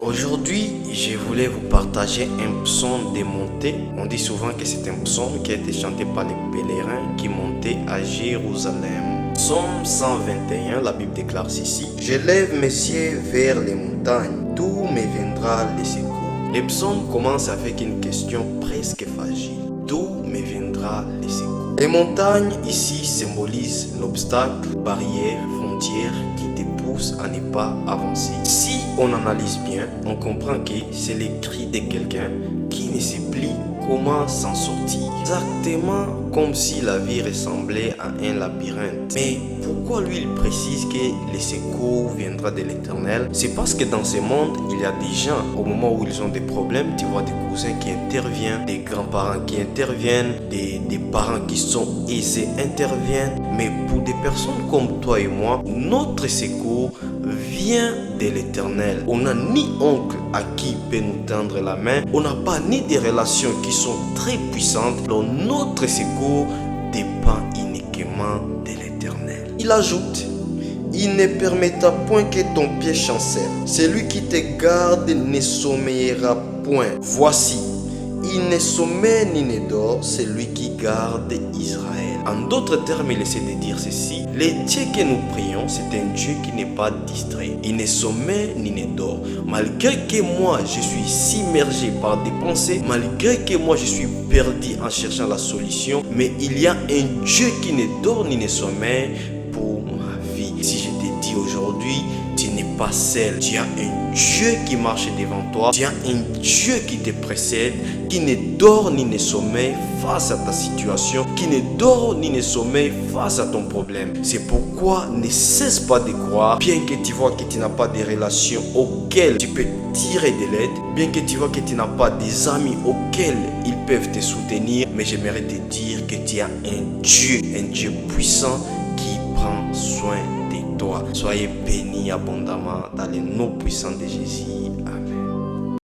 Aujourd'hui, je voulais vous partager un psaume démonté. On dit souvent que c'est un psaume qui a été chanté par les pèlerins qui montaient à Jérusalem. Psaume 121, la Bible déclare ceci: Je lève mes yeux vers les montagnes, d'où me viendra le secours. Le psaume commence avec une question presque fragile: d'où me viendra le secours? Les montagnes ici symbolisent l'obstacle, barrière, frontière qui te pousse à ne pas avancer. Si on analyse bien, on comprend que c'est le cri de quelqu'un qui ne sait plus comment s'en sortir. Exactement comme si la vie ressemblait à un labyrinthe. Mais pourquoi lui il précise que le secours viendra de l'Éternel? C'est parce que dans ce monde, il y a des gens, au moment où ils ont des problèmes, tu vois des cousins qui interviennent, des grands-parents qui interviennent, des parents qui sont aisés interviennent. Mais pour des personnes comme toi et moi, notre secours vient de l'Éternel. On n'a ni oncle à qui peut nous tendre la main. On n'a pas ni des relations qui sont très puissantes. Donc notre secours dépend uniquement de l'Éternel. Il ajoute: il ne permettra point que ton pied chancelle. Celui qui te garde ne sommeillera point. Voici, il ne sommeille ni ne dort, celui qui garde Israël. En d'autres termes, il essaie de dire ceci: le Dieu que nous prions, c'est un Dieu qui n'est pas distrait. Il ne sommeille ni ne dort. Malgré que moi, je suis submergé par des pensées, malgré que moi, je suis perdu en cherchant la solution, mais il y a un Dieu qui ne dort ni ne sommeille pour ma vie. Si je te dis aujourd'hui, tu n'es pas seul. Tu as un Dieu qui marche devant toi. Tu as un Dieu qui te précède, qui ne dort ni ne sommeille face à ta situation, qui ne dort ni ne sommeille face à ton problème. C'est pourquoi ne cesse pas de croire, bien que tu vois que tu n'as pas de relations auxquelles tu peux tirer de l'aide, bien que tu vois que tu n'as pas des amis auxquels ils peuvent te soutenir, mais j'aimerais te dire que tu as un Dieu puissant qui prend soin de toi. Soyez bénis abondamment dans le nom puissant de Jésus. Amen.